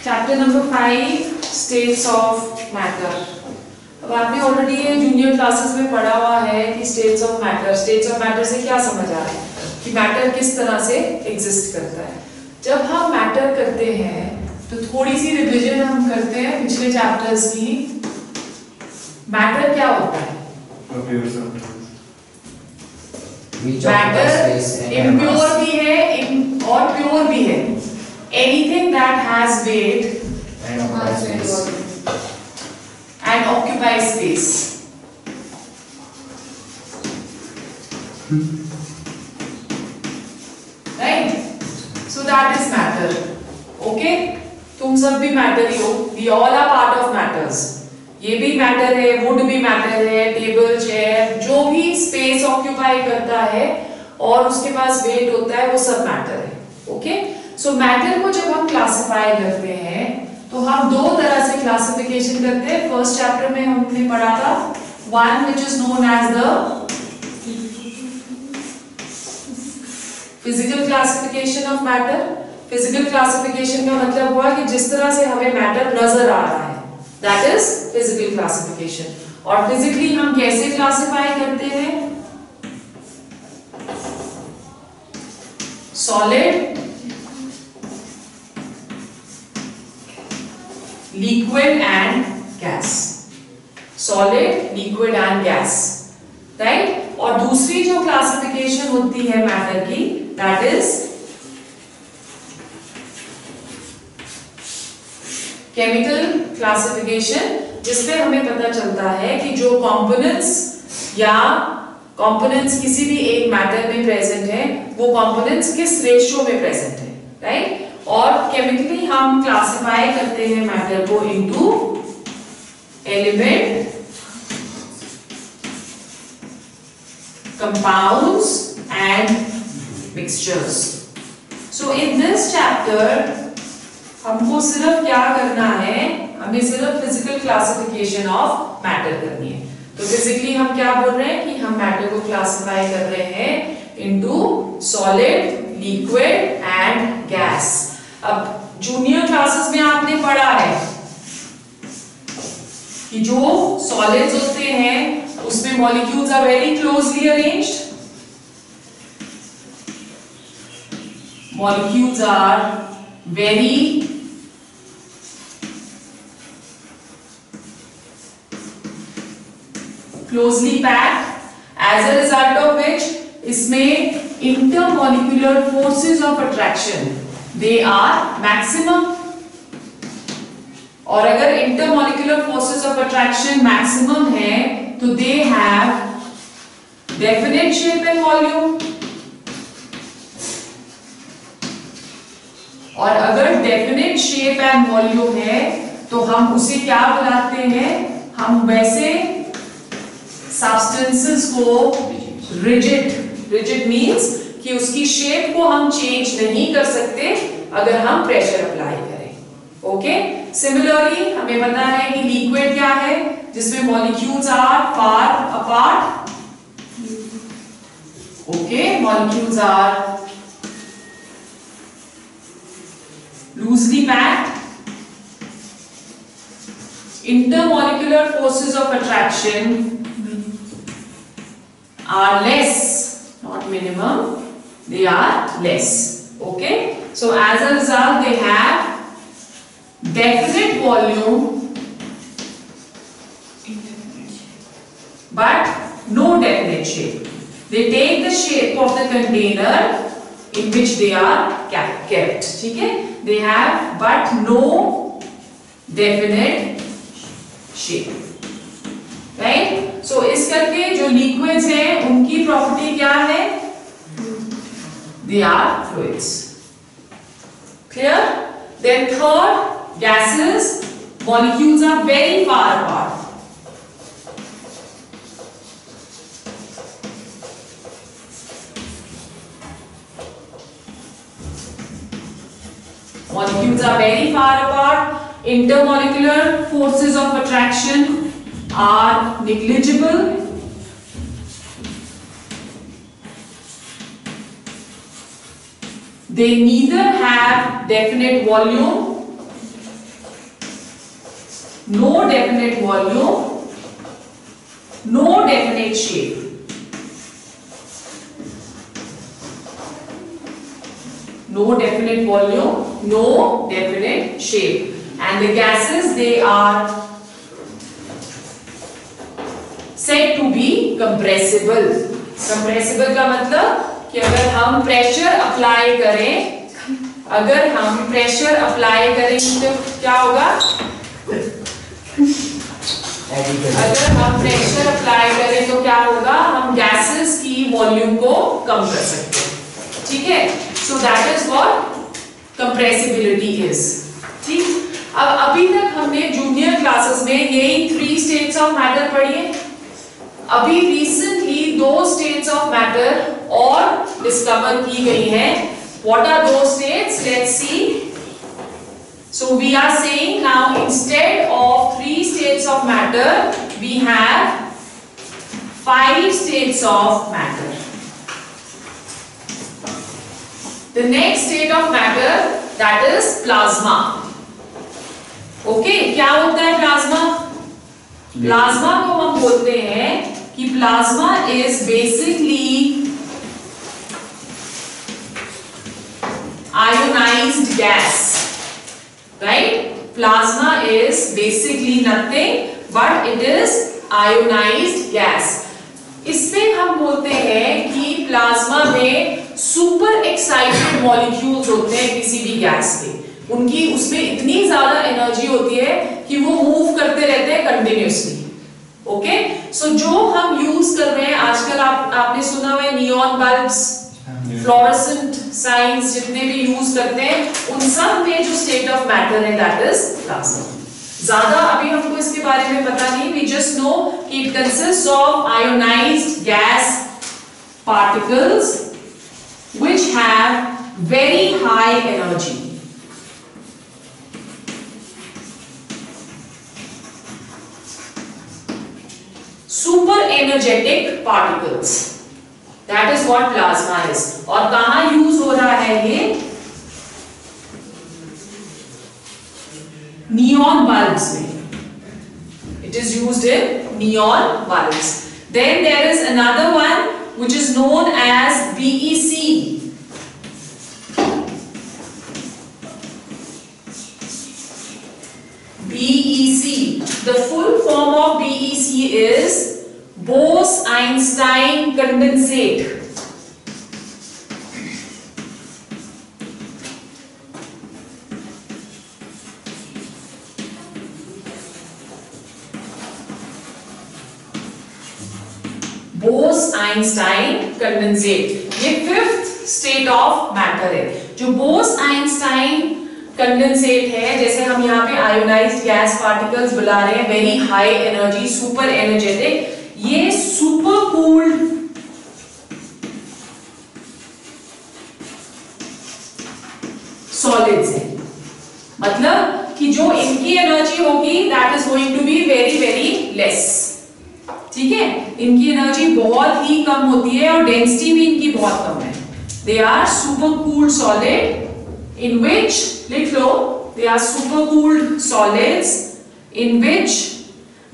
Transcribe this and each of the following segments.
Chapter number 5 states of matter. अब आपने already ये जूनियर क्लासेस में पढ़ा हुआ है कि स्टेट्स ऑफ मैटर से क्या समझ आ रहा है कि मैटर किस तरह से एग्जिस्ट करता है। जब हम मैटर करते हैं तो थोड़ी सी रिविजन हम करते हैं पिछले चैप्टर्स की। मैटर क्या होता है? मैटर इम्प्योर भी है और प्योर भी है। Anything that has weight and occupies space. Right? So that is matter. Okay? तुम सब भी मैटर ही हो. We all are part of matters. ये भी मैटर है, वुड भी मैटर है, टेबल, चेयर, जो भी स्पेस ऑक्यूपाई करता है और उसके पास वेट होता है वो सब मैटर है. ओके? सो मैटर को जब हम क्लासिफाई करते हैं तो हम दो तरह से क्लासिफिकेशन करते हैं. फर्स्ट चैप्टर में हमने पढ़ा था one which is known as the physical classification of matter. Physical classification का मतलब हुआ कि जिस तरह से हमें मैटर नजर आ रहा है, दैट इज फिजिकल क्लासिफिकेशन. और फिजिकली हम कैसे क्लासिफाई करते हैं? Solid, liquid and gas. Solid, liquid and gas. Right? और दूसरी जो क्लासिफिकेशन होती है मैटर की, that is केमिकल क्लासिफिकेशन, जिसमें हमें पता चलता है कि जो कंपोनेंट्स या कंपोनेंट्स किसी भी एक मैटर में प्रेजेंट है वो कंपोनेंट्स किस रेशियो में प्रेजेंट है. राइट? और केमिकली हम क्लासिफाई करते हैं मैटर को into element, compounds and mixtures. So in this chapter हमको सिर्फ क्या करना है, हमें सिर्फ फिजिकल क्लासिफिकेशन ऑफ मैटर करनी है. तो फिजिकली हम क्या बोल रहे हैं कि हम मैटर को क्लासिफाई कर रहे हैं into solid, liquid and gas. अब जूनियर क्लासेस में आपने पढ़ा है कि जो सॉलिड्स होते हैं उसमें molecules are very closely arranged. Molecules are very closely packed, as a result of which इसमें intermolecular forces of attraction they are maximum. और अगर intermolecular forces of attraction maximum है तो they have definite shape and volume. और अगर definite shape and volume है तो हम उसे क्या बुलाते हैं? हम वैसे substances को rigid means कि उसकी शेप को हम चेंज नहीं कर सकते अगर हम प्रेशर अप्लाई करें. ओके? सिमिलरली हमें पता है कि लिक्विड क्या है, जिसमें molecules are far apart. Okay? Molecules are loosely packed. Intermolecular forces of attraction are less, not minimum, they are less. Okay? So as a result they have definite volume but no definite shape. They take the shape of the container in which they are kept. ठीक है? They have but no definite shape. Right? So इस करके जो liquids हैं उनकी property क्या है? They are fluids. Clear? Then third, gases, molecules are very far apart. Molecules are very far apart. Intermolecular forces of attraction are negligible. They neither have definite volume no definite volume, no definite shape. No definite volume, no definite shape. And the gases, they are said to be compressible. Compressible का मतलब कि अगर हम pressure apply करें, तो क्या होगा? अगर हम प्रेशर अप्लाई करें तो क्या होगा? हम गैसेस की वॉल्यूम को कम कर सकते हैं, ठीक है? So that is what compressibility is. ठीक, अब अभी तक हमने जूनियर क्लासेस में यही 3 स्टेट्स ऑफ मैटर पढ़ी है। अभी रिसेंटली 2 स्टेट्स ऑफ मैटर और डिस्कवर की गई है। व्हाट आर दो states? Let's see. So we are saying now instead of 3 states of matter, we have 5 states of matter. The next state of matter, that is plasma. Okay, क्या होता है plasma? Plasma को हम बोलते हैं कि plasma is basically ionized gas. Right? Plasma is basically nothing but it is ionized gas. इसमें हम बोलते हैं कि प्लाज्मा में सुपर एक्साइटेड मॉलिक्यूल्स होते हैं किसी भी गैस के। उनकी उसमें इतनी ज्यादा एनर्जी होती है कि वो मूव करते रहते हैं कंटिन्यूअसली। ओके, सो जो हम यूज कर रहे हैं आजकल, आपने सुना हुआ है नियॉन बल्ब्स, फ्लोरेसेंट साइंस जितने भी यूज करते हैं, उन सब में जो स्टेट ऑफ मैटर है दैट इज प्लाज्मा। ज्यादा अभी हमको इसके बारे में पता नहीं, वी जस्ट नो कि it consists of ionised gas particles which have very high energy. Super energetic particles, That is what plasma is. और कहाँ यूज हो रहा है ये? नियॉन बल्ब्स में। It is used in neon bulbs. Then there is another one which is known as BEC. BEC. The full form of BEC is Bose-Einstein condensate. Bose-Einstein condensate ये 5th state of matter है। जो Bose-Einstein condensate है, जैसे हम यहाँ पे ionised gas particles बुला रहे हैं, very high energy, super energetic, ये सुपर कूल्ड सॉलिड्स हैं। मतलब कि जो इनकी एनर्जी होगी that is going to be very very less. ठीक है, इनकी एनर्जी बहुत ही कम होती है और डेंसिटी भी इनकी बहुत कम है। They are super cooled solid in which, लिख लो, they are super cooled solids in which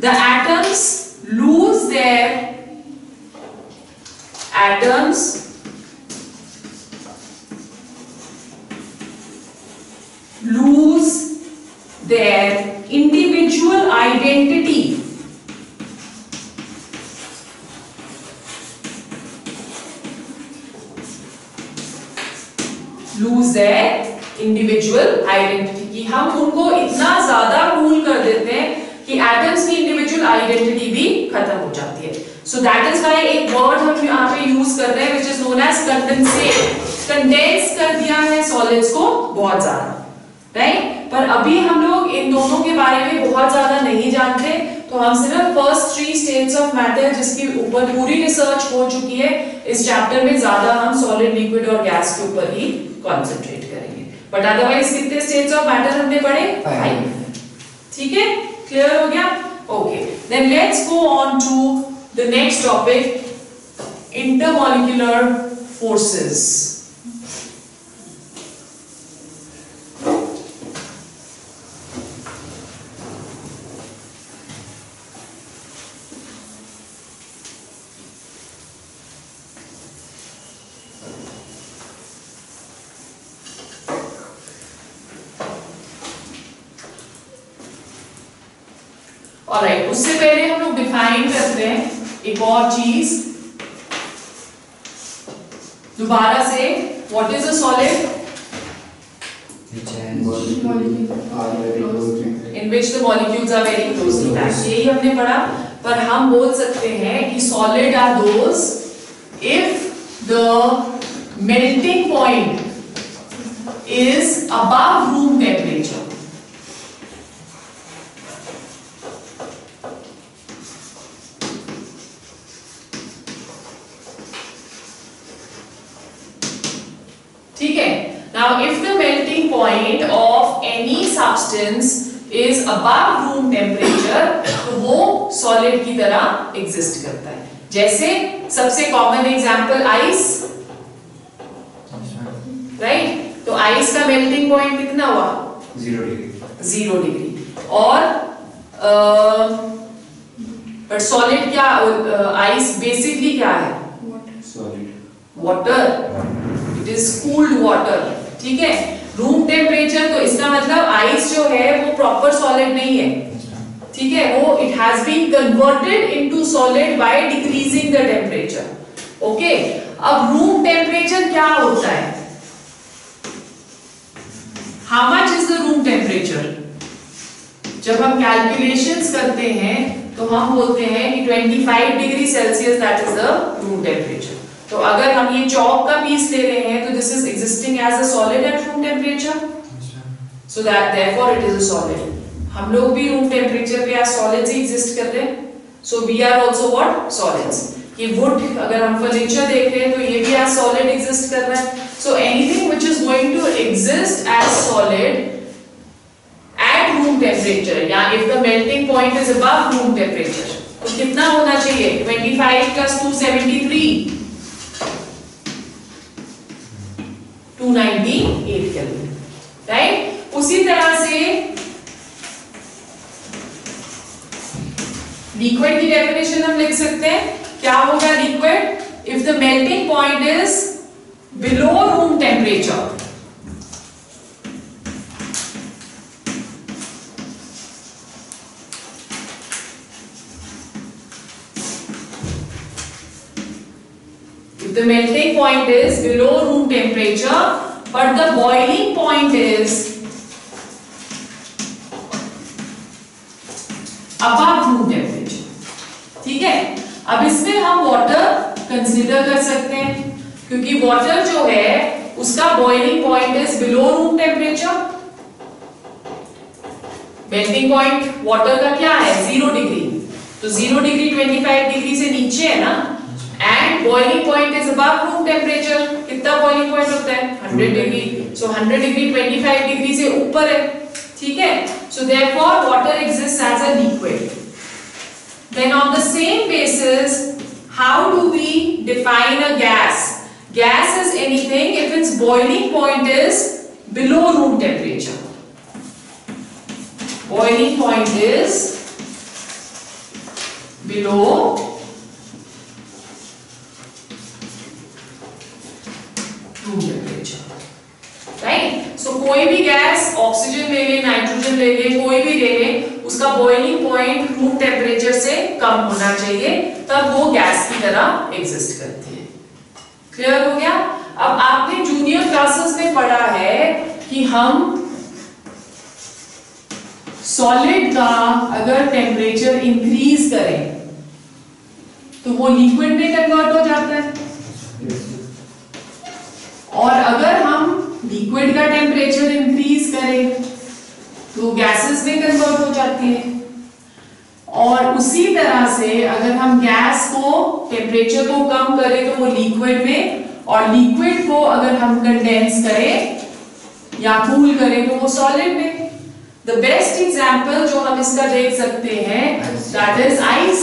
the atoms lose their atoms lose their individual identity. Lose their individual identity कि हम उनको इतना ज्यादा कूल कर देते हैं कि एटम्स की इंडिविजुअल आइडेंटिटी भी खत्म हो जाती है। सो दैट इज व्हाई एक वर्ड हम यहाँ पे यूज कर रहे हैं which is known as condensate. Condense कर दिया है सॉलिड्स को बहुत ज्यादा, राइट? पर अभी हम लोग इन दोनों के बारे में बहुत ज्यादा नहीं जानते, तो हम सिर्फ फर्स्ट 3 स्टेट्स ऑफ मैटर जिसके ऊपर पूरी रिसर्च हो चुकी है, इस चैप्टर में ज्यादा हम सॉलिड, लिक्विड और गैस के ऊपर ही कॉन्सेंट्रेट करेंगे। बट अदरवाइज कितने स्टेट्स ऑफ मैटर हमने पढ़े? 5। ठीक है, क्लियर हो गया? Okay, then let's go on to the next topic, intermolecular forces. Alright, उससे पहले हम लोग डिफाइन करते हैं एक और चीज दोबारा से. What is a solid? in which the molecules are very closely packed. यही हमने पढ़ा. पर हम बोल सकते हैं कि solid are those if the melting point is above room temperature. ठीक है. Now if the melting point of any substance is above room temperature, तो वो solid की तरह exist करता है. जैसे सबसे common example ice, right? तो ice का melting point कितना हुआ? 0 डिग्री. 0 डिग्री. और but solid क्या? ice basically क्या है? Water. It is cooled water. ठीक है. रूम टेम्परेचर, तो इसका मतलब आइस जो है वो प्रॉपर सॉलिड नहीं है. ठीक है. वो it has been converted into solid by decreasing the temperature. Okay. अब रूम टेम्परेचर क्या होता है? How much is the room temperature? जब हम कैलकुलेशंस करते हैं तो हम बोलते हैं कि 25 degree Celsius that is the room temperature. तो अगर हम ये चॉक का पीस ले रहे हैं तो this is existing as a solid at room temperature, so that therefore it is a solid. हम लोग भी रूम टेम्परेचर पे एज सॉलिड्स ही एग्जिस्ट कर रहे हैं. So we are also what? Solids. ये वुड, अगर हम फर्नीचर देख रहे हैं तो ये भी एज सॉलिड एग्जिस्ट कर रहा है. So anything which is going to exist as solid at room temperature, या if the melting point is above room temperature, तो कितना होना चाहिए? 25 + 273, 298 केल्विन. राइट. उसी तरह से लिक्विड की डेफिनेशन हम लिख सकते हैं. क्या होगा liquid? If the melting point is below room temperature, the melting point is below room temperature but the boiling point is above room temperature. ठीक है. अब इसमें हम वाटर कंसीडर कर सकते हैं क्योंकि वाटर जो है उसका boiling point is below room temperature. Melting point water का क्या है? 0 डिग्री. तो 0 डिग्री 25 डिग्री से नीचे है ना. And boiling point is above room temperature. कितना बॉइलिंग पॉइंट होता है? 100 डिग्री. सो 100 डिग्री 25 डिग्री से ऊपर है. ठीक है. So therefore water exists as a liquid. Then on the same basis how do we define a gas? Gas is anything if it's boiling point is below room temperature. Boiling point is below room temperature. Right. So कोई भी gas, oxygen ले ले, nitrogen ले ले, कोई भी ले ले, उसका बॉइलिंग पॉइंट रूम टेम्परेचर से कम होना चाहिए, तब वो गैस की तरह एग्जिस्ट करती है. क्लियर हो गया? अब आपने जूनियर क्लासेस में पढ़ा है कि हम सॉलिड का अगर टेम्परेचर इंक्रीज करें तो वो लिक्विड में कन्वर्ट हो जाता है. और अगर हम लिक्विड का टेम्परेचर इंक्रीज करें तो गैसेस में कन्वर्ट हो जाती है. और उसी तरह से अगर हम गैस को टेम्परेचर को कम करें तो वो लिक्विड में, और लिक्विड को अगर हम कंडेंस करें या कूल करें तो वो सॉलिड में. द बेस्ट एग्जांपल जो हम इसका देख सकते हैं दैट इज आइस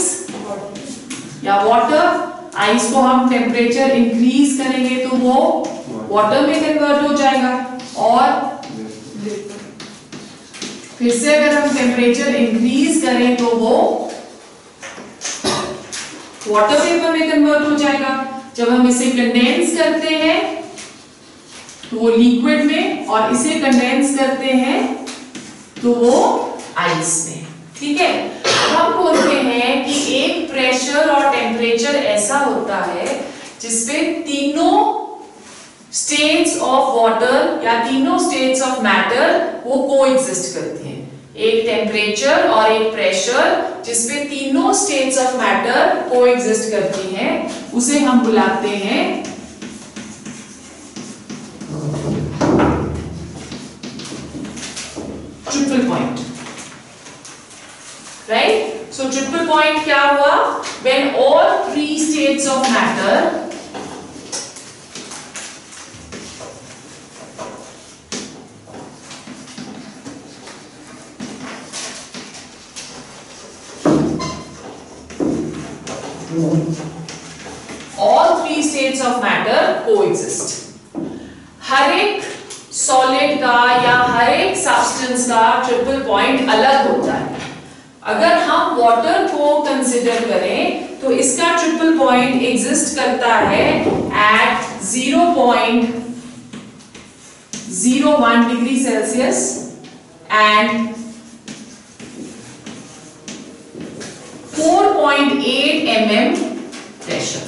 या वाटर. आइस को हम टेम्परेचर इंक्रीज करेंगे तो वो वाटर में कन्वर्ट हो जाएगा, और फिर से अगर हम टेम्परेचर इंक्रीज करें तो वो वाटर वेपर में कन्वर्ट हो जाएगा. जब हम इसे कंडेंस करते हैं तो वो लिक्विड में, और इसे कंडेंस करते हैं तो वो आइस में. ठीक है. हम बोलते हैं कि एक प्रेशर और टेम्परेचर ऐसा होता है जिसपे तीनों स्टेट्स ऑफ वाटर या तीनों स्टेट्स ऑफ मैटर वो कोएग्जिस्ट करती हैं। एक टेम्परेचर और एक प्रेशर जिसपे तीनों स्टेट्स ऑफ मैटर कोएग्जिस्ट करती हैं, उसे हम बुलाते हैं ट्रिपल पॉइंट, राइट। सो ट्रिपल पॉइंट क्या हुआ? When all three states of matter all three states of matter coexist। हर एक सॉलिड का या हर एक सब्सटेंस का ट्रिपल पॉइंट अलग होता है। अगर हम वाटर को कंसिडर करें तो इसका ट्रिपल पॉइंट एग्जिस्ट करता है at 0.01 degree Celsius and 4.8 mm pressure.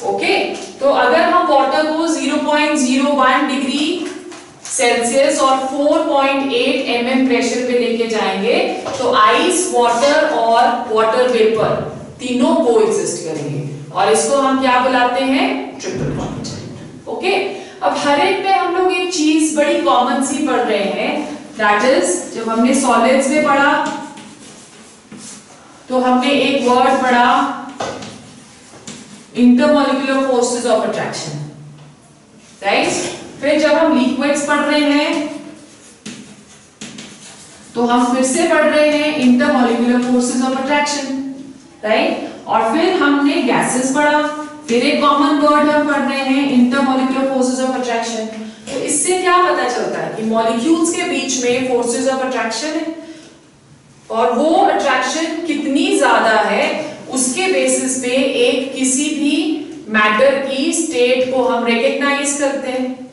Okay, तो अगर हम वाटर को 0.01 डिग्री सेल्सियस और 4.8 mm प्रेशर पे लेके जाएंगे तो आइस, वाटर और वाटर वेपर तीनों कोएग्जिस्ट करेंगे और इसको हम क्या बुलाते हैं? Triple point. ओके, अब हर एक में हम लोग एक चीज बड़ी कॉमन सी पढ़ रहे हैं, दैट इज जब हमने सॉलिड्स में पढ़ा तो हमने एक वर्ड पढ़ा intermolecular forces of attraction, right. फिर जब हम लिक्विड्स पढ़ रहे हैं तो हम फिर से पढ़ रहे हैं intermolecular forces of attraction, right. और फिर हमने गैसेस पढ़ा, फिर एक कॉमन वर्ड हम पढ़ रहे हैं इंटरमॉलिक्यूलर फोर्सेस ऑफ अट्रैक्शन। तो इससे क्या पता चलता है कि मॉलिक्यूल्स के बीच में फोर्सेस ऑफ अट्रैक्शन है और वो अट्रैक्शन कितनी ज्यादा है उसके बेसिस पे एक किसी भी मैटर की स्टेट को हम रिकॉग्नाइज करते हैं।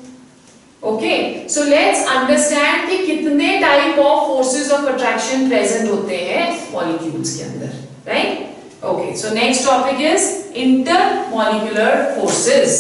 ओके, सो लेट्स अंडरस्टैंड कि कितने type of forces of attraction present होते हैं मॉलिक्यूल्स के अंदर, right. Okay, so next topic is intermolecular forces.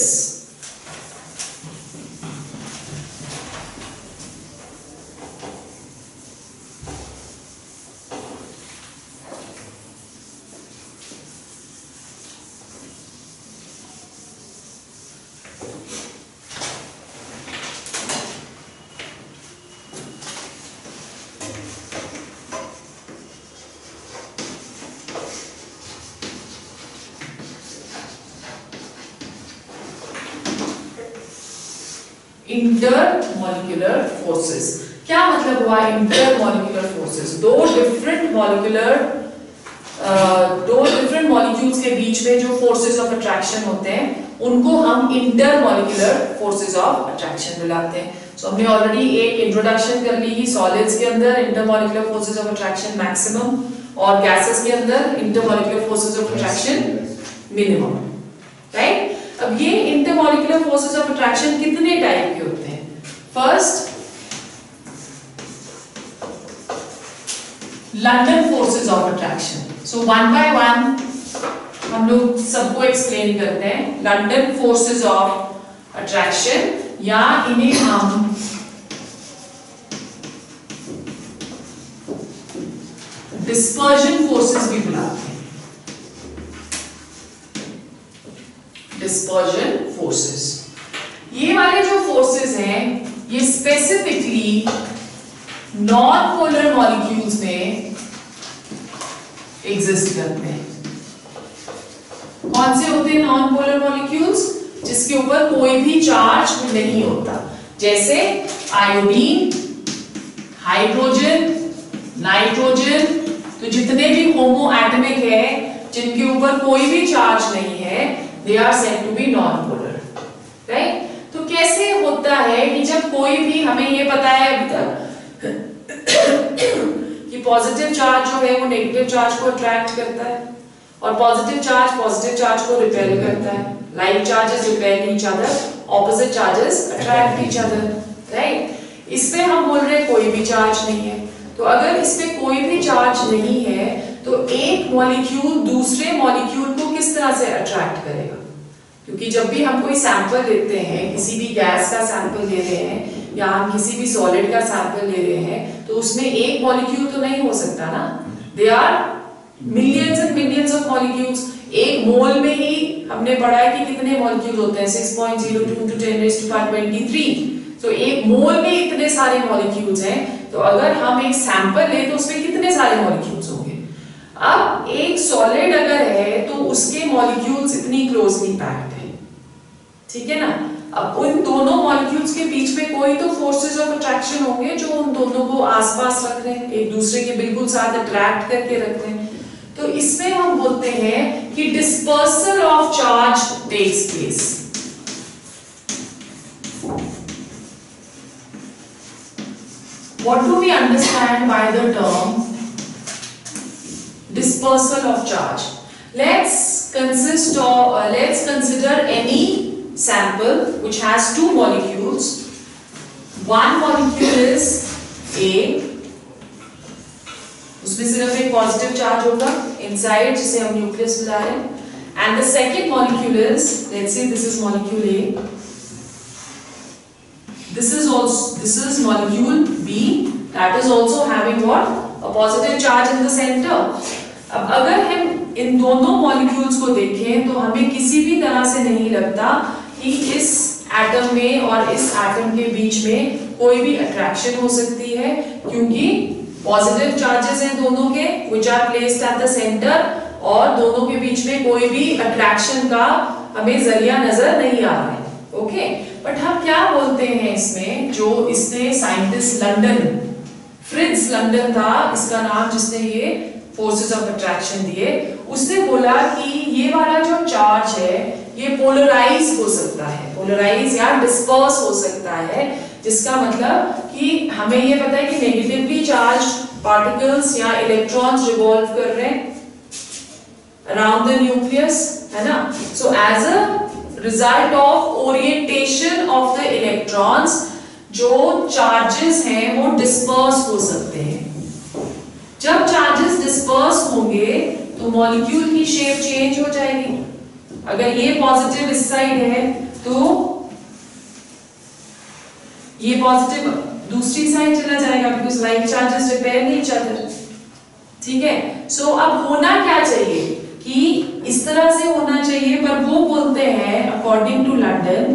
Intermolecular forces, क्या मतलब हुआ इंटरमॉलिक्यूलर फोर्सेस? दो डिफरेंट मॉलिक्यूल्स के बीच में जो फोर्सेस ऑफ अट्रैक्शन होते हैं उनको हम इंटरमॉलिक्यूलर फोर्सेस ऑफ अट्रैक्शन बुलाते हैं। सो हमने ऑलरेडी एक इंट्रोडक्शन कर ली सॉलिड्स के अंदर intermolecular forces of attraction maximum और गैसेस के अंदर intermolecular forces of attraction minimum, right. अब ये इंटरमॉलिक्यूलर फोर्सेस ऑफ अट्रैक्शन कितने टाइप के होते हैं? First, London forces of attraction. So one by one हम लोग सबको एक्सप्लेन करते हैं। लंडन फोर्सेस ऑफ अट्रैक्शन या इन्हें हम डिस्पर्जन फोर्सेस भी बुलाते हैं। डिस्पर्जन फोर्सेस, ये वाले जो फोर्सेस हैं ये स्पेसिफिकली नॉन पोलर मॉलिक्यूल्स में एग्जिस्ट करते हैं। कौन से होते हैं नॉन पोलर मॉलिक्यूल्स? जिसके ऊपर कोई भी चार्ज नहीं होता, जैसे आयोडीन, हाइड्रोजन, नाइट्रोजन। तो जितने भी होमो एटमिक है जिनके ऊपर कोई भी चार्ज नहीं है, they are said to be non-polar, right? तो कैसे होता है कि जब कोई भी, हमें ये पता है अभी तक कि पॉजिटिव चार्ज जो है वो नेगेटिव चार्ज को अट्रैक्ट करता है और पॉजिटिव चार्ज को रिपेल करता है। Like charges repel each other, opposite charges attract each other, right. इस पे हम बोल रहे हैं कोई भी चार्ज नहीं है। तो अगर इसमें कोई भी चार्ज नहीं है तो एक मॉलिक्यूल दूसरे मॉलिक्यूल को किस तरह से अट्रैक्ट करेगा? क्योंकि जब भी हम कोई सैंपल लेते हैं, किसी भी गैस का सैंपल ले रहे हैं या हम किसी भी सॉलिड का सैंपल ले रहे हैं, तो उसमें एक मॉलिक्यूल तो नहीं हो सकता ना, they are millions and millions of molecules. एक मोल में ही हमने पढ़ा है कि कितने मॉलिक्यूल होते हैं, 6.02 × 10⁻23। तो एक मोल में इतने सारे मॉलिक्यूल्स हैं, तो अगर हम एक सैंपल लें तो उसमें कितने सारे मॉलिक्यूल्स होंगे? अब एक सॉलिड अगर है तो उसके मॉलिक्यूल्स इतनी क्लोजली पैक्ड है, ठीक है ना। अब उन दोनों मॉलिक्यूल्स के बीच में कोई तो फोर्सेस ऑफ अट्रैक्शन होंगे जो उन दोनों को आसपास रख रहे हैं, एक दूसरे के बिल्कुल साथ अट्रैक्ट करके रख रहे हैं। तो इसमें हम बोलते हैं कि dispersal of charge takes place. What do we understand by the term dispersal of charge? Let's consider any sample which has two molecules. One molecule is A, उसमें सिर्फ एक पॉजिटिव चार्ज होगा इनसाइड जिसे हम न्यूक्लियस बुला रहे हैं, and the second molecule is, let's say this is molecule A, this is molecule B, that is also having what? A positive charge in the center. अब अगर हम इन दोनों मॉलिक्यूल्स को देखें तो हमें किसी भी तरह से नहीं लगता कि इस एटम में और इस एटम के बीच में कोई भी अट्रैक्शन हो सकती है, क्योंकि पॉजिटिव चार्जेस हैं दोनों के which are placed at the center, और दोनों के बीच में कोई भी अट्रैक्शन का हमें जरिया नजर नहीं आ रहा है। ओके, बट हम क्या बोलते हैं इसमें, जो इसने साइंटिस्ट लंदन, फ्रिट्ज लंदन था इसका नाम जिसने ये फोर्सेस ऑफ अट्रैक्शन दिए, उसने बोला कि ये वाला जो चार्ज है ये पोलराइज हो सकता है, पोलराइज या डिस्पर्स हो सकता है, जिसका मतलब कि हमें ये पता है कि नेगेटिवली चार्ज पार्टिकल्स या इलेक्ट्रॉन्स रिवॉल्व कर रहे हैं अराउंड द न्यूक्लियस, है ना। So as a result of orientation of the electrons जो चार्जेस हैं वो डिस्पर्स हो सकते हैं। जब चार्जेस डिस्पर्स होंगे तो मॉलिक्यूल की शेप चेंज हो जाएगी। अगर ये पॉजिटिव इस साइड है तो ये पॉजिटिव दूसरी साइड चला जाएगा, because like charges repair each other, ठीक है। सो अब होना क्या चाहिए कि इस तरह से होना चाहिए, पर वो बोलते हैं according to London,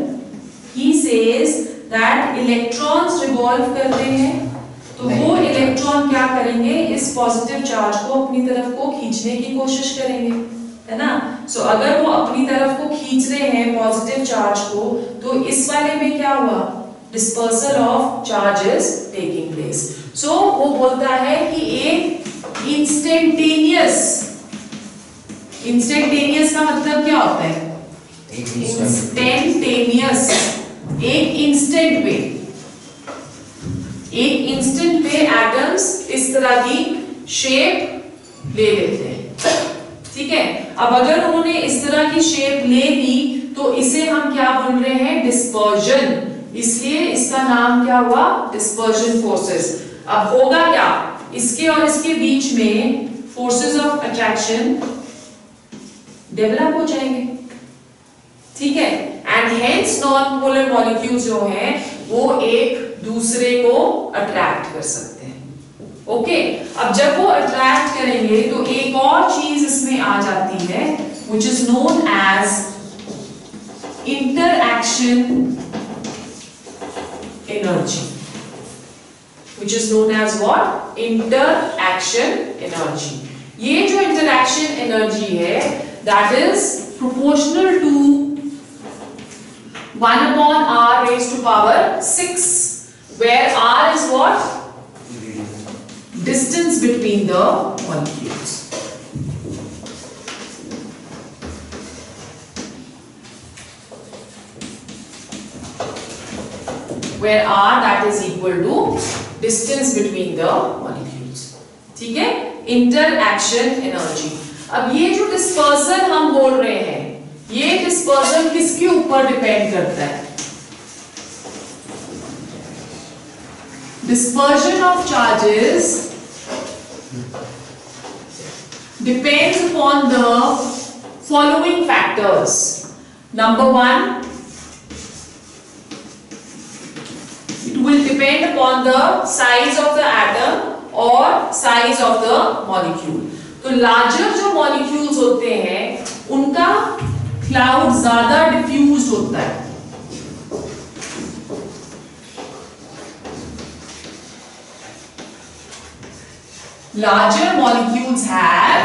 he says that electrons revolve कर रहे हैं, तो वो इलेक्ट्रॉन क्या करेंगे, इस पॉजिटिव चार्ज को अपनी तरफ को खींचने की कोशिश करेंगे, है ना। सो अगर वो अपनी तरफ को खींच रहे हैं पॉजिटिव चार्ज को, तो इस वाले में क्या हुआ, dispersal of charges taking place. So वो बोलता है कि एक इंस्टेंटेनियस का मतलब क्या होता है, इंस्टेंटेनियस, एक इंस्टेंट पे एटम्स इस तरह की शेप ले लेते हैं, ठीक है। अब अगर उन्होंने इस तरह की शेप ले ली तो इसे हम क्या बोल रहे हैं, डिस्पर्जन, इसलिए इसका नाम क्या हुआ, डिस्पर्जन फोर्सेस। अब होगा क्या, इसके और इसके बीच में फोर्सेस ऑफ अट्रैक्शन डेवलप हो जाएंगे, ठीक है, and hence non polar molecules जो हैं वो एक दूसरे को अट्रैक्ट कर सकते हैं। ओके, अब जब वो अट्रैक्ट करेंगे तो एक और चीज इसमें आ जाती है which is known as interaction energy, which is known as what, interaction energy। ये जो interaction energy है that is proportional to 1/r⁴ where r is what, distance between the molecules। where r that is equal to distance between the molecules, ठीक है, interaction energy। अब ये जो dispersal हम बोल रहे हैं, ये डिस्पर्सल किसके ऊपर डिपेंड करता है, dispersion of charges depends upon the following factors. Number one, it will depend upon the size of the atom or size of the molecule. तो larger जो molecules होते हैं उनका cloud ज्यादा diffused होता है. Larger molecules have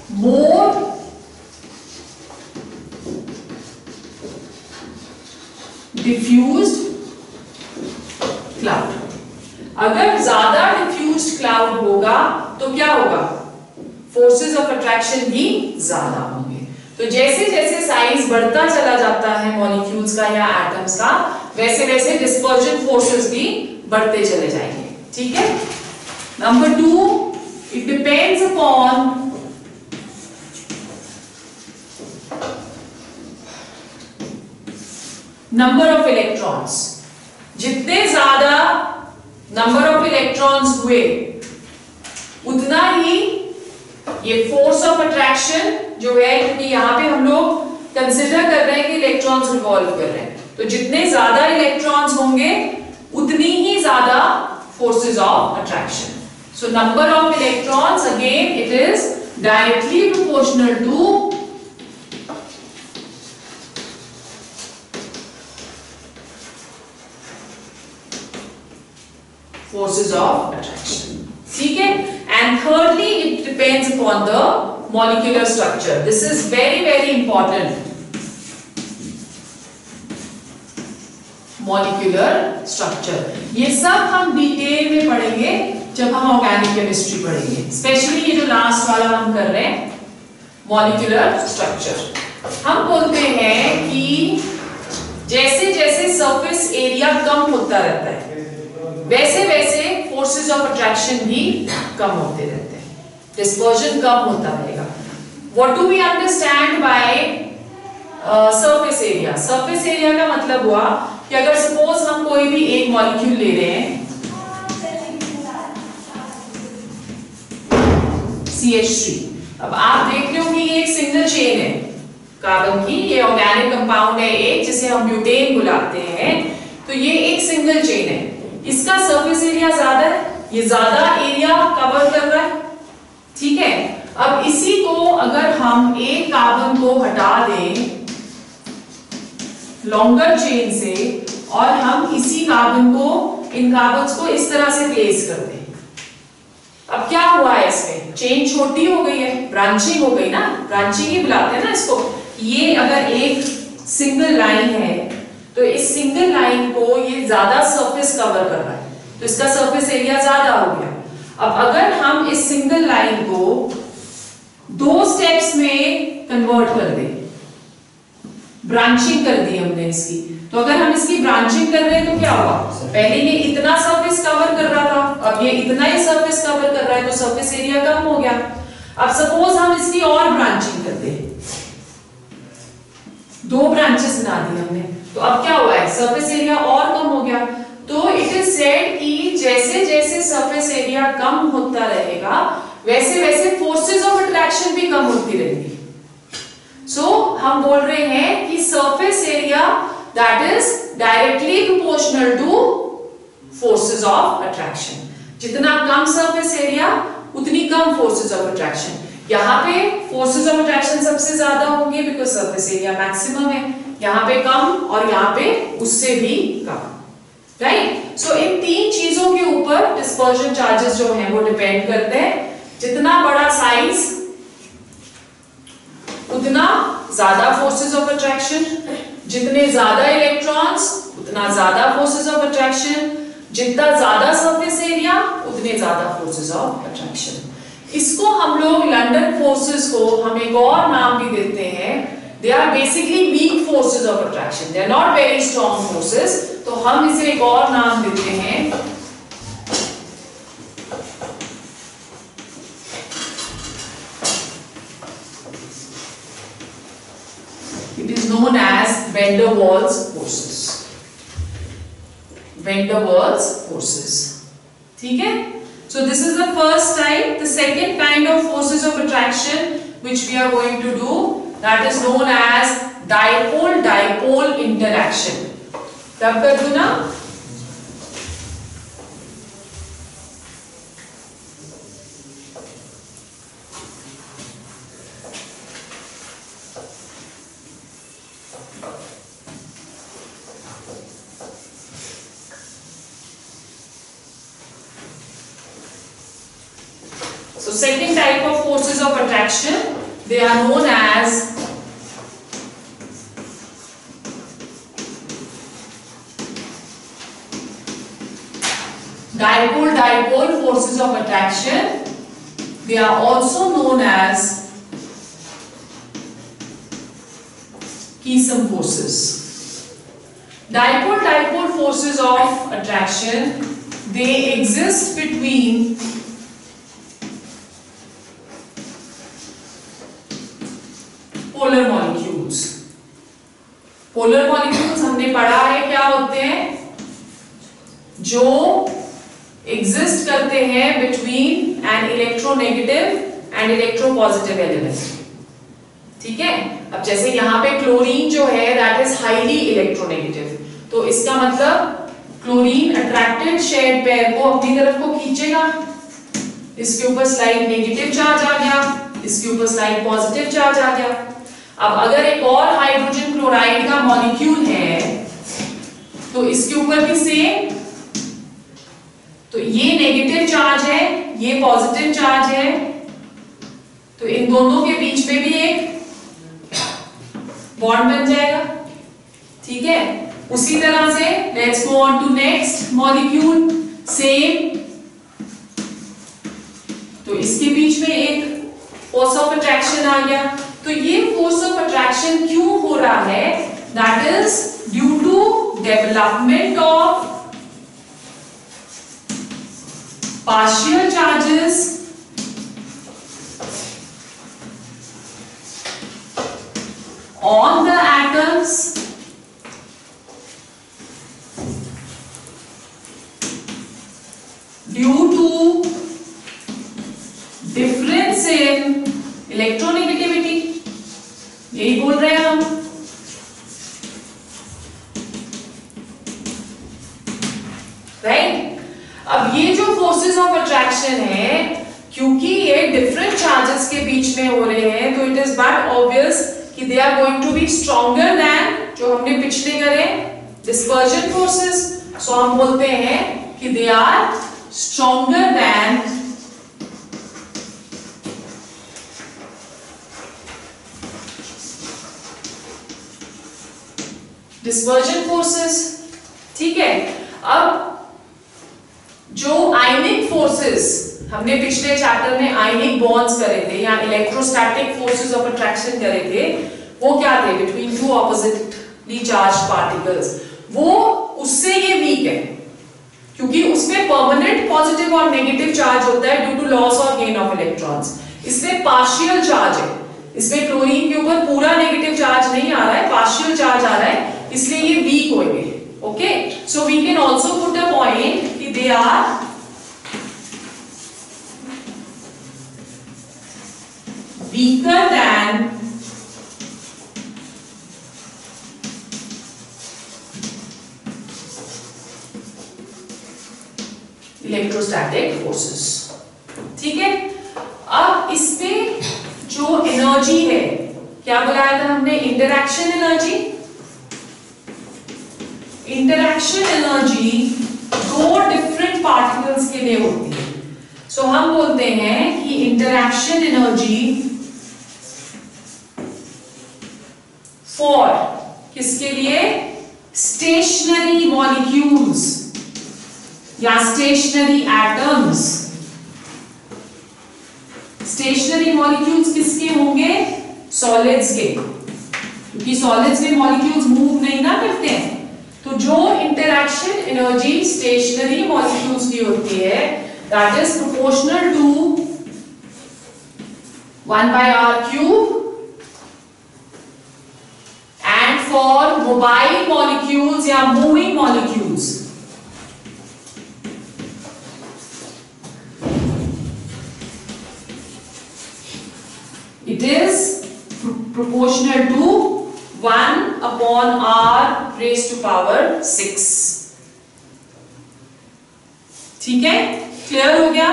more diffused cloud. अगर ज्यादा diffused cloud होगा तो क्या होगा? Forces of attraction भी ज्यादा होंगे. तो जैसे जैसे साइज बढ़ता चला जाता है मॉलिक्यूल्स का या एटम्स का, वैसे वैसे डिस्पर्जन फोर्सेस भी बढ़ते चले जाएंगे. ठीक है. Number 2, it depends upon number of electrons. जितने ज्यादा number of electrons हुए उतना ही ये force of attraction जो है, क्योंकि यहाँ पे हम लोग कंसिडर कर रहे हैं कि इलेक्ट्रॉन्स रिवॉल्व कर रहे हैं, तो जितने ज्यादा इलेक्ट्रॉन्स होंगे उतनी ही ज्यादा forces of attraction. So number of electrons, again it is directly proportional to forces of attraction. ठीक है. And thirdly, it depends upon the molecular structure. This is very very important. Molecular structure. ये सब हम detail में पढ़ेंगे जब हम organic chemistry पढ़ेंगे. स्पेशली ये जो लास्ट वाला हम कर रहे हैं, मॉलिक्यूलर स्ट्रक्चर. हम बोलते हैं कि जैसे जैसे सरफेस एरिया कम होता रहता है, वैसे वैसे फोर्सेस ऑफ अट्रैक्शन भी कम होते रहते हैं, डिस्पर्जन कम होता रहेगा. What do we understand by surface area? Surface area का मतलब हुआ कि अगर सपोज हम कोई भी एक मॉलिक्यूल ले रहे हैं, CH3. अब आप देख रहे हो कि ये एक सिंगल चेन है कार्बन की, ये ऑर्गेनिक कंपाउंड है एक, जिसे हम ब्यूटेन बुलाते हैं. तो ये एक सिंगल चेन है, इसका सरफेस एरिया ज्यादा है, ये ज्यादा एरिया कवर कर रहा है. ठीक है. अब इसी को अगर हम एक कार्बन को हटा दें लॉन्गर चेन से और हम इसी कार्बन को, इन कार्बन्स को इस तरह से प्लेस कर दें, अब क्या हुआ है? इसमें चेन छोटी हो गई है, ब्रांचिंग हो गई ना, ब्रांचिंग ही बुलाते हैं ना इसको. ये अगर एक सिंगल लाइन है तो इस सिंगल लाइन को ये ज्यादा सरफेस कवर कर रहा है, तो इसका सरफेस एरिया ज्यादा हो गया. अब अगर हम इस सिंगल लाइन को 2 स्टेप्स में कन्वर्ट कर दें, ब्रांचिंग कर दी हमने इसकी, तो अगर हम इसकी ब्रांचिंग कर रहे हैं तो क्या हुआ? पहले ये इतना सरफेस कवर कर रहा था, अब ये इतना ही सरफेस कवर कर रहा है, तो सरफेस एरिया कम हो गया. अब सपोज हम इसकी और ब्रांचिंग कर दें, 2 ब्रांचेस बना दी हमने, तो अब क्या हुआ है? सरफेस एरिया और कम हो गया. तो इट इज सेड कि जैसे जैसे सरफेस एरिया कम होता रहेगा वैसे वैसे फोर्सेस ऑफ अट्रैक्शन भी कम होती रहेगी. सो हम बोल रहे हैं कि surface area that is directly proportional to forces of attraction. जितना कम surface area उतनी कम forces of attraction. यहाँ पे forces of attraction सबसे ज्यादा होंगे because surface area maximum है, यहाँ पे कम और यहाँ पे उससे भी कम. Right? So इन 3 चीजों के ऊपर dispersion charges जो हैं वो depend करते हैं. जितना बड़ा size उतना ज्यादा forces of attraction, जितने ज्यादा इलेक्ट्रॉन्स उतना ज्यादा फोर्सेस ऑफ अट्रैक्शन, जितना ज्यादा सरफेस एरिया उतने ज्यादा फोर्सेस ऑफ अट्रैक्शन. इसको हम लोग लंडन फोर्सेस को हम एक और नाम भी देते हैं. They are basically weak forces of attraction, they are not very strong forces. तो हम इसे एक और नाम देते हैं known as van der Waals forces. van der Waals forces. ठीक है. So this is the first type. The second kind of forces of attraction which we are going to do, that is known as dipole-dipole interaction. तब कर दो ना? So second type of forces of attraction, they are known as dipole-dipole forces of attraction. They are also known as Keeson forces. Dipole-dipole forces of attraction, they exist between polar molecules. Polar molecules हमने पढ़ा है क्या होते हैं, जो exist करते हैं between an electronegative and electropositive element. ठीक है. अब जैसे यहाँ पे क्लोरीन जो है दैट इज हाईली इलेक्ट्रोनेगेटिव, तो इसका मतलब क्लोरीन अट्रैक्टेड शेयर्ड पेयर को अपनी तरफ को खींचेगा. इसके ऊपर स्लाइड नेगेटिव चार्ज आ गया, इसके ऊपर स्लाइड पॉजिटिव चार्ज आ गया. अब अगर एक और हाइड्रोजन क्लोराइड का मॉलिक्यूल है तो इसके ऊपर भी सेम, तो ये नेगेटिव चार्ज है, ये पॉजिटिव चार्ज है, तो इन दोनों के बीच में भी एक बॉन्ड बन जाएगा. ठीक है. उसी तरह से let's go on to next molecule, same, तो इसके बीच में एक फोर्स ऑफ अट्रैक्शन आ गया. तो ये फोर्स ऑफ अट्रैक्शन क्यों हो रहा है, that is due to development of partial charges on the atoms due to difference in electronegativity. यही बोल रहे हैं हम. राइट. अब ये जो फोर्सेस ऑफ अट्रैक्शन है, क्योंकि ये डिफरेंट चार्जेस के बीच में हो रहे हैं, तो इट इज बट ऑब्वियस कि they are going to be stronger than जो हमने पिछले करे डिस्पर्जन फोर्सेस. सो हम बोलते हैं कि they are stronger than dispersion forces. ठीक है. अब जो आयनिक फोर्सेस हमने पिछले चैप्टर में आयनिक बॉन्ड्स करे थे या इलेक्ट्रोस्टैटिक फोर्सेस ऑफ अट्रैक्शन करे थे, वो क्या थे, between two oppositely charged particles. वो उससे ये वीक है क्योंकि उसमें परमानेंट पॉजिटिव और नेगेटिव चार्ज होता है ड्यू टू लॉस और गेन ऑफ इलेक्ट्रॉन्स. इसमें पार्शियल चार्ज है. इसमें क्लोरीन के ऊपर पूरा नेगेटिव चार्ज नहीं आ रहा है, पार्शियल चार्ज आ रहा है, इसलिए ये वीक होंगे. Okay. So we can also put a point कि they are weaker than electrostatic forces. ठीक है. अब इसमें जो एनर्जी है, क्या बताया था हमने, इंटरैक्शन एनर्जी. इंटरैक्शन एनर्जी दो डिफरेंट पार्टिकल्स के लिए होती है. सो हम बोलते हैं कि इंटरैक्शन एनर्जी फॉर किसके लिए, स्टेशनरी मॉलिक्यूल्स या स्टेशनरी एटम्स. स्टेशनरी मॉलिक्यूल्स किसके होंगे, सॉलिड्स के, क्योंकि सॉलिड्स में मॉलिक्यूल्स मूव नहीं ना करते हैं. तो जो इंटरैक्शन एनर्जी स्टेशनरी मॉलिक्यूल्स की होती है, that is proportional to 1/r³. And for mobile molecules या moving molecules proportional to 1/r⁶. ठीक है, क्लियर हो गया?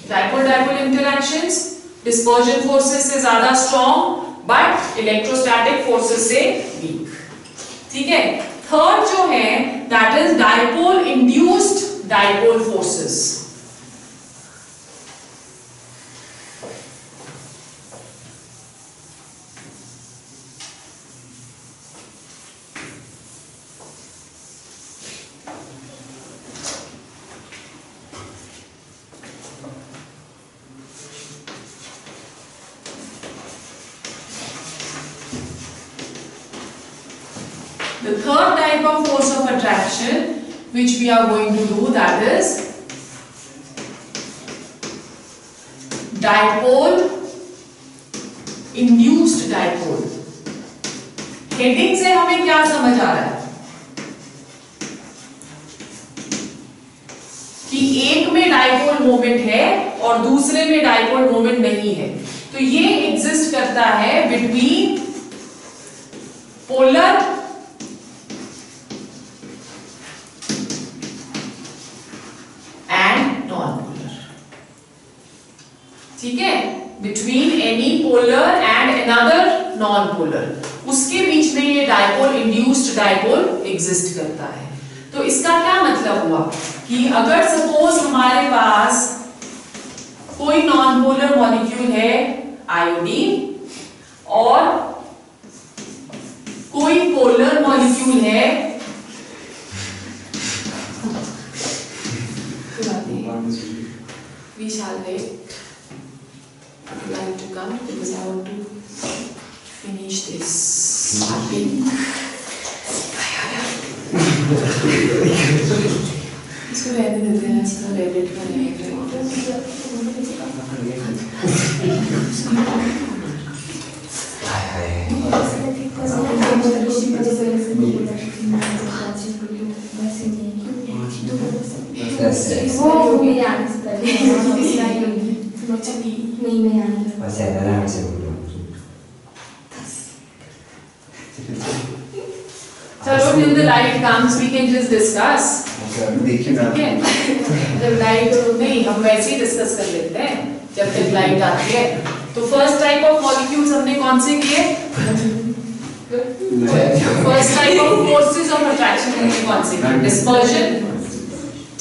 Dipole dipole interactions dispersion forces से ज्यादा स्ट्रॉन्ग बट इलेक्ट्रोस्टैटिक फोर्सेस से वीक. ठीक है. थर्ड जो है that is dipole induced dipole forces. The third type of force of attraction which we are going to do, that is dipole induced dipole. Heading से हमें क्या समझ आ रहा है कि एक में डाइपोल मोमेंट है और दूसरे में डाइपोल मोमेंट नहीं है. तो ये एग्जिस्ट करता है बिटवीन पोलर ठीक है, between any polar and another non polar, उसके बीच में ये डाइपोल इंड्यूस्ड डाइपोल एग्जिस्ट करता है. तो इसका क्या मतलब हुआ कि अगर सपोज हमारे पास कोई नॉन पोलर मॉलिक्यूल है आयोडीन और कोई पोलर मॉलिक्यूल है विशाल, I'd like to come because I want to finish this. इसको रहने देते हैं, इसको रेडिट करेंगे. नहीं मैं यहाँ बस आराम से बोलो. चलो till the light comes we can just discuss. देखिए ना. ठीक है, जब लाइट नहीं हम वैसे ही डिस्कस कर लेते हैं जब तक लाइट आती है. तो फर्स्ट टाइप ऑफ मॉलिक्यूल्स हमने कौन से किए? First type of forces of attraction हमने कौन से किए? डिस्पर्जन.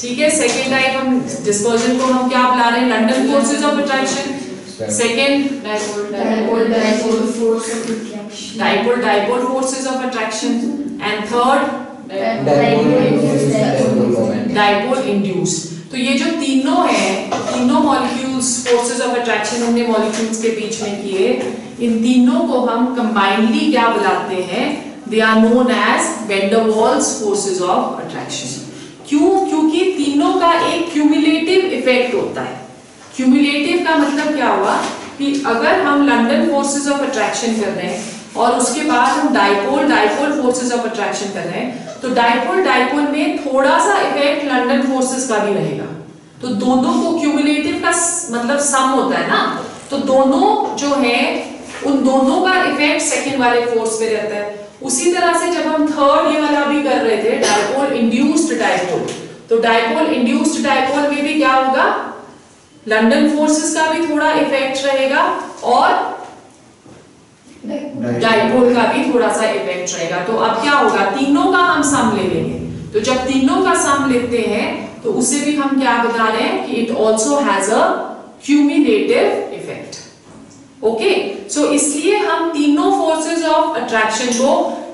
ठीक है. सेकेंड टाइप हम डिस्पर्जन को हम क्या बुला रहे हैं? London forces of attraction. Second dipole dipole forces of attraction and third dipole induced. तो ये जो तीनों है, तीनों मॉलिक्यूल्स फोर्सेस ऑफ अट्रैक्शन हमने मॉलिक्यूल्स के बीच में किए. इन तीनों को हम कंबाइनली क्या बुलाते हैं? They are known as van der Waals forces of attraction. क्यों? क्योंकि तीनों का एक क्यूमुलेटिव इफेक्ट होता है. क्यूमुलेटिव का मतलब क्या हुआ कि अगर हम लंडन फोर्सेस ऑफ अट्रैक्शन कर रहे हैं और उसके बाद हम डाइपोल फोर्सेस ऑफ अट्रैक्शन कर रहे हैं, तो डाइपोल में थोड़ा सा इफेक्ट लंडन फोर्सेस का भी रहेगा. तो दोनों को क्यूमुलेटिव का मतलब सम होता है ना. तो दोनों जो है उन दोनों का इफेक्ट सेकेंड वाले फोर्स पे रहता है. उसी तरह से जब हम थर्ड ये वाला भी कर रहे थे डाइपोल इंड्यूस्ड डाइपोल, तो डाइपोल इंड्यूस्ड डाइपोल में भी क्या होगा? लंडन फोर्सेस का भी थोड़ा इफेक्ट रहेगा और डाइपोल का भी थोड़ा सा इफेक्ट रहेगा. तो अब क्या होगा? तीनों का हम सम ले लेंगे. तो जब तीनों का सम लेते हैं तो उसे भी हम क्या बता रहे हैं कि it also has a cumulative effect. Okay, so इसलिए हम तीनों फोर्सेस ऑफ अट्रैक्शन को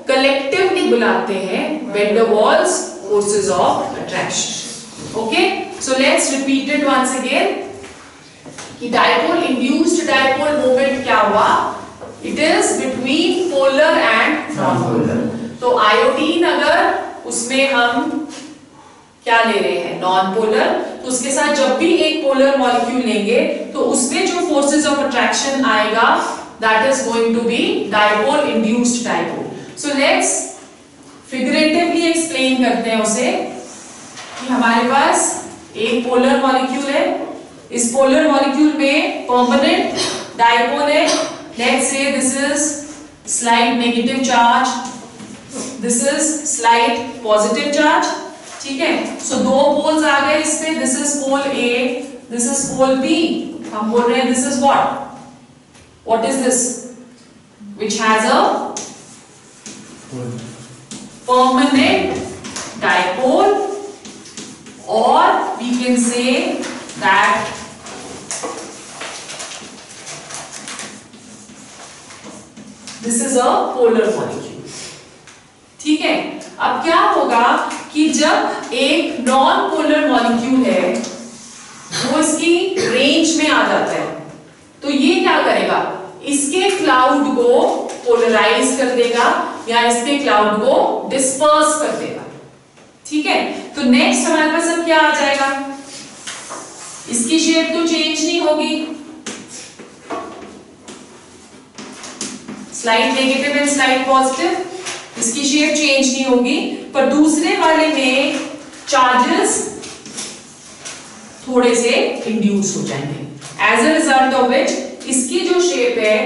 कलेक्टिवली बुलाते हैं van der Waals forces of attraction. Okay, so let's repeat it once again कि डाइपोल इंड्यूस्ड डाइपोल मोमेंट क्या हुआ? It is between polar and non polar. तो आयोडीन अगर उसमें हम क्या ले रहे हैं? नॉन पोलर, तो उसके साथ जब भी एक पोलर मॉलिक्यूल लेंगे तो उसमें जो फोर्सेस ऑफ अट्रैक्शन आएगा that is going to be dipole induced dipole. So let's figuratively explain करते हैं उसे कि हमारे पास एक पोलर मॉलिक्यूल है. इस पोलर मॉलिक्यूल में परमानेंट डाइपोल है Let's say this is slight negative charge, this is slight positive charge. ठीक है, so दो poles आ गए इसमें, this is pole A, this is pole B. हम बोल रहे हैं this is what is this? Which has a permanent dipole, or we can say that this is a polar molecule. ठीक है, अब क्या होगा कि जब एक नॉन पोलर मॉलिक्यूल है वो इसकी रेंज में आ जाता है, तो ये क्या करेगा, इसके क्लाउड को पोलराइज कर देगा या इसके क्लाउड को डिस्पर्स कर देगा. ठीक है, तो नेक्स्ट हमारे पास अब क्या आ जाएगा, इसकी शेप तो चेंज नहीं होगी, slide negative and slide positive, इसकी शेप चेंज नहीं होगी, पर दूसरे वाले में चार्जेस थोड़े से इंड्यूस हो जाएंगे. As a result of which इसकी जो शेप है,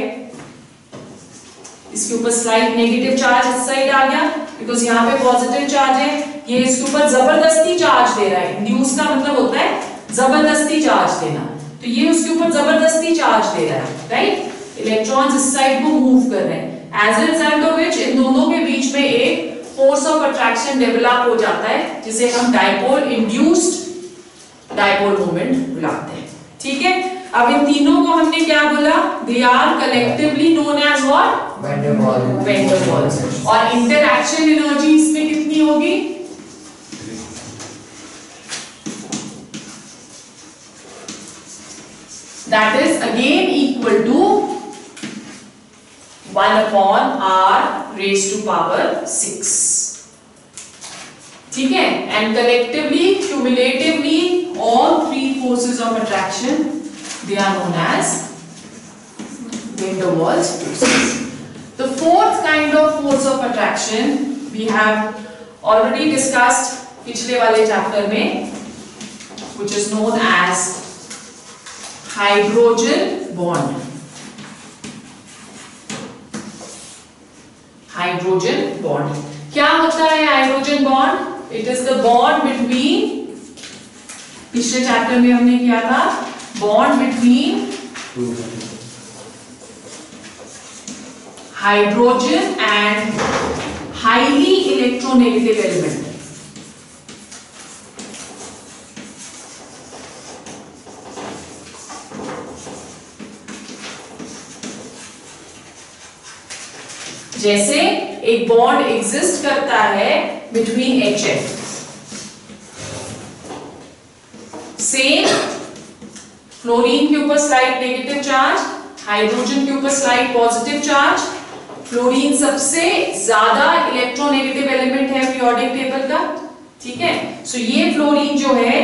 इसके ऊपर स्लाइड नेगेटिव चार्ज इस साइड आ गया, बिकॉज यहाँ पे पॉजिटिव चार्ज है, ये इसके ऊपर जबरदस्ती चार्ज दे रहा है. इंड्यूस का मतलब होता है जबरदस्ती चार्ज देना, तो ये उसके ऊपर जबरदस्ती चार्ज दे रहा है, राइट. इलेक्ट्रॉन्स इस साइड को मूव कर रहे हैं, as a result of which इन दोनों के बीच में एक फोर्स ऑफ अट्रैक्शन डेवलप हो जाता है, जिसे हम डाइपोल इंड्यूस्ड डाइपोल मोमेंट बुलाते हैं. ठीक है, अब इन तीनों को हमने क्या बोला, they are collectively known as what, van der Waals. और इंटरएक्शन एनर्जी इसमें कितनी होगी, that is again equal to 1 upon r raised to power 6. ठीक है, and collectively, cumulatively, all three forces of attraction, they are known as van der Waals forces. The fourth kind of force of attraction we have already discussed पिछले वाले chapter में, which is known as hydrogen bond. Hydrogen bond क्या होता है, hydrogen bond, it is the bond between, पिछले chapter में हमने किया था, bond between hydrogen and highly electronegative element. जैसे एक बॉन्ड एग्जिस्ट करता है बिटवीन HF, सेम फ्लोरीन के ऊपर स्लाइड नेगेटिव चार्ज, हाइड्रोजन के ऊपर स्लाइड पॉजिटिव चार्ज. फ्लोरीन सबसे ज्यादा इलेक्ट्रोनेगेटिव एलिमेंट है पीरियोडिक टेबल का. ठीक है, सो ये फ्लोरीन जो है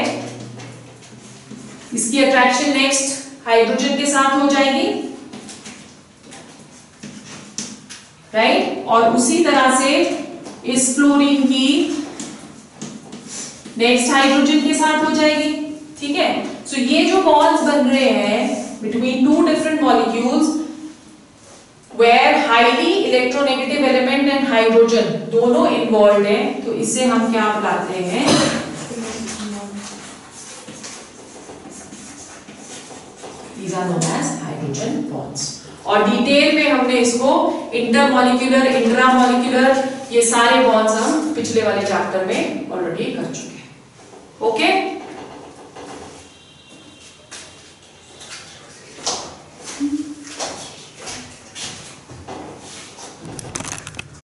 इसकी अट्रैक्शन नेक्स्ट हाइड्रोजन के साथ हो जाएगी, राइट. और उसी तरह से इस फ्लोरीन की नेक्स्ट हाइड्रोजन के साथ हो जाएगी. ठीक है, सो ये जो बॉन्ड्स बन रहे हैं between two different molecules where highly electronegative element and hydrogen दोनों इन्वॉल्व हैं, तो इसे हम क्या बुलाते हैं, these are known as hydrogen bonds. और डिटेल में हमने इसको इंटरमॉलिक्यूलर, इंट्रामॉलिक्यूलर, ये सारे बॉन्ड्स हम पिछले वाले चैप्टर में ऑलरेडी कर चुके हैं. ओके